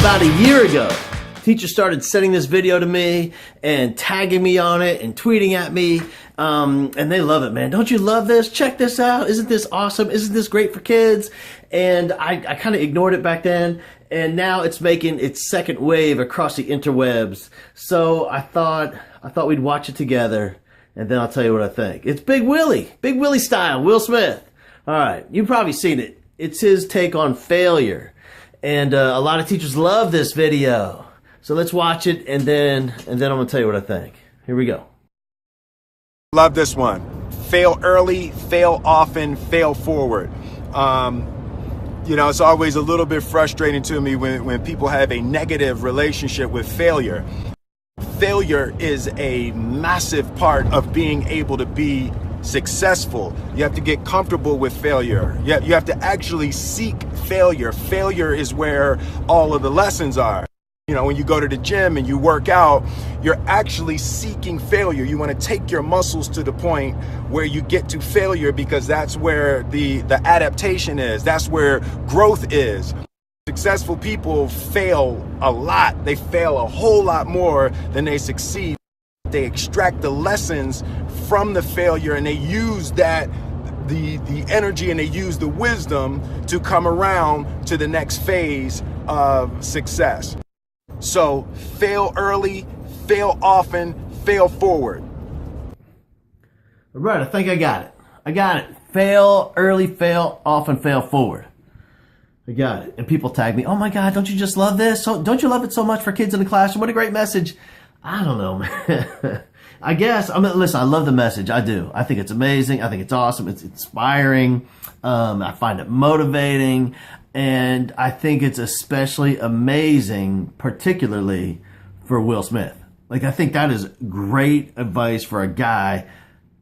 about a year ago, teachers started sending this video to me and tagging me on it and tweeting at me. And they love it, man. Don't you love this? Check this out. Isn't this awesome? Isn't this great for kids? And I kind of ignored it back then. And now it's making its second wave across the interwebs. So I thought we'd watch it together, and then I'll tell you what I think. It's Big Willie style, Will Smith. All right, you've probably seen it. It's his take on failure. And a lot of teachers love this video. So let's watch it, and then I'm going to tell you what I think. Here we go. Love this one. Fail early, fail often, fail forward. You know, it's always a little bit frustrating to me when people have a negative relationship with failure. Failure is a massive part of being able to be successful. You have to get comfortable with failure. You have to actually seek failure. Failure is where all of the lessons are. You know, when you go to the gym and you work out, you're actually seeking failure. You want to take your muscles to the point where you get to failure, because that's where the adaptation is. That's where growth is. Successful people fail a lot. They fail a whole lot more than they succeed. They extract the lessons from the failure, and they use that, the energy, and they use the wisdom to come around to the next phase of success. So fail early, fail often, fail forward. All right, I think I got it. Fail early, fail often, fail forward. I got it. And people tag me, oh my God, don't you just love this? So, don't you love it so much for kids in the classroom? What a great message. I don't know, man. I guess, listen, I love the message. I do. I think it's amazing. I think it's awesome. It's inspiring. I find it motivating. And I think it's especially amazing, particularly for Will Smith. Like, I think that is great advice for a guy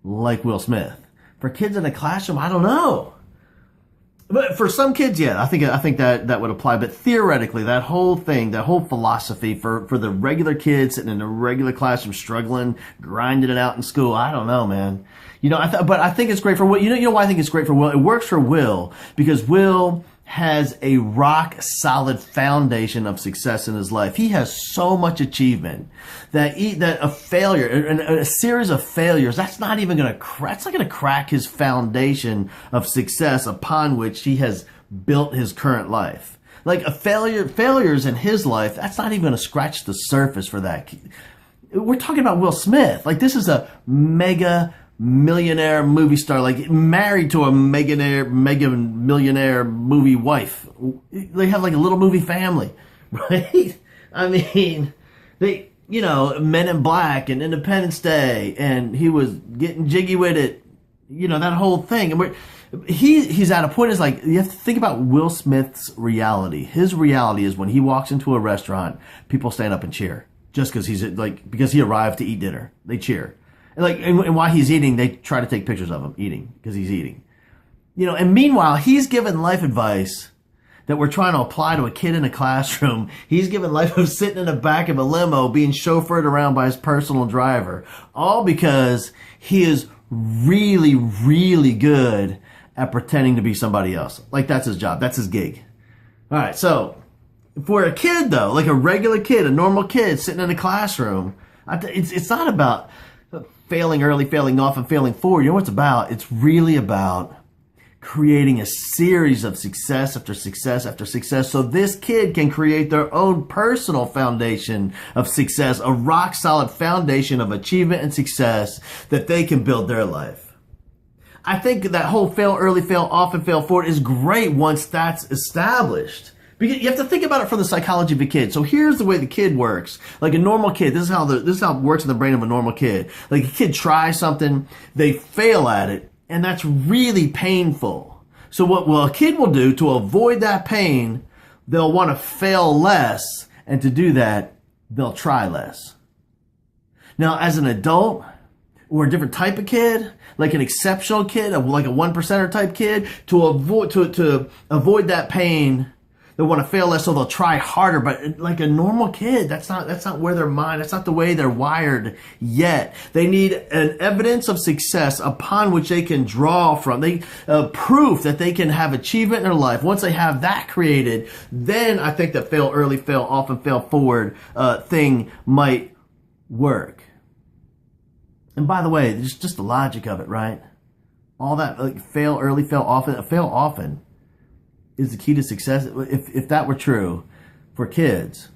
like Will Smith. For kids in the classroom, I don't know. But for some kids, yeah, I think that would apply. But theoretically, that whole thing, that whole philosophy for the regular kids sitting in a regular classroom, struggling, grinding it out in school, I don't know, man. You know, but I think it's great for Will. You know why I think it's great for Will? It works for Will because Will has a rock solid foundation of success in his life. He has so much achievement that a failure, a series of failures, that's not even going to crack his foundation of success upon which he has built his current life. Like failures in his life, that's not even going to scratch the surface for that. We're talking about Will Smith. Like, this is a mega millionaire movie star, like married to a mega millionaire movie wife. They have like a little movie family, right? I mean, they, you know, Men in Black and Independence Day, and he was getting jiggy with it, you know, that whole thing. And he's at a point, is like, you have to think about Will Smith's reality. His reality is when he walks into a restaurant, people stand up and cheer just because he arrived to eat dinner. They cheer. And while he's eating, they try to take pictures of him eating because he's eating. You know, and meanwhile, he's given life advice that we're trying to apply to a kid in a classroom. He's given life of sitting in the back of a limo, being chauffeured around by his personal driver, all because he is really, really good at pretending to be somebody else. Like, that's his job. That's his gig. All right. So for a kid, though, like a regular kid, a normal kid sitting in a classroom, it's not about failing early, failing often, failing forward. You know what it's about? It's really about creating a series of success after success after success, so this kid can create their own personal foundation of success, a rock solid foundation of achievement and success that they can build their life. I think that whole fail early, fail often, fail forward is great once that's established. Because you have to think about it from the psychology of a kid. So here's the way the kid works. Like a normal kid, this is how it works in the brain of a normal kid. Like, a kid tries something, they fail at it, and that's really painful. So what a kid will do to avoid that pain, they'll want to fail less, and to do that, they'll try less. Now, as an adult, or a different type of kid, like an exceptional kid, like a 1%er type kid, to avoid that pain, They want to fail less so they'll try harder, but like a normal kid, that's not where their mind, that's not the way they're wired yet. They need an evidence of success upon which they can draw from. Proof that they can have achievement in their life. Once they have that created, then I think the fail early, fail often, fail forward thing might work. And by the way, just the logic of it, right? All that, like, fail early, fail often is the key to success. If that were true for kids,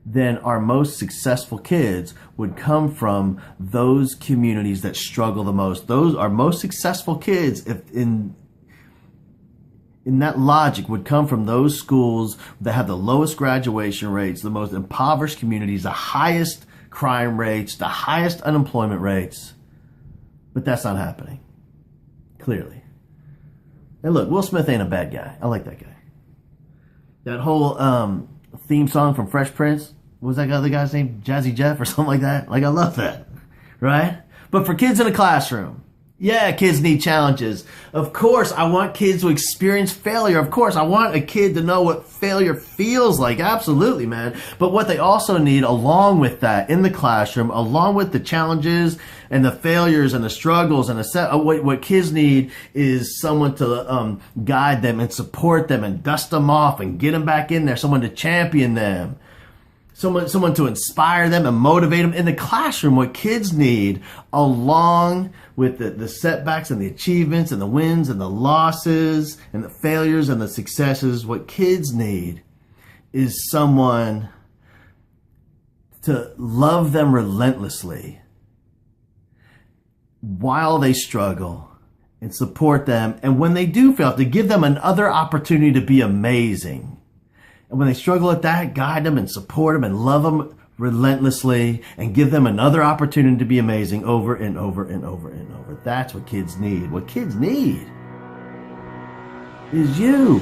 then our most successful kids would come from those communities that struggle the most. Those are most successful kids, if in that logic, would come from those schools that have the lowest graduation rates, the most impoverished communities, the highest crime rates, the highest unemployment rates. But that's not happening, clearly. And look, Will Smith ain't a bad guy. I like that guy. That whole theme song from Fresh Prince, what was that other guy's name? Jazzy Jeff or something like that? Like, I love that, right? But for kids in a classroom, yeah, kids need challenges. Of course, I want kids to experience failure. Of course, I want a kid to know what failure feels like. Absolutely, man. But what they also need along with that in the classroom, along with the challenges and the failures and the struggles and what kids need is someone to guide them and support them and dust them off and get them back in there, someone to champion them. Someone to inspire them and motivate them in the classroom. What kids need, along with the setbacks and the achievements and the wins and the losses and the failures and the successes, what kids need is someone to love them relentlessly while they struggle and support them. And when they do fail, to give them another opportunity to be amazing. And when they struggle at that, guide them and support them and love them relentlessly and give them another opportunity to be amazing over and over and over and over. That's what kids need. What kids need is you.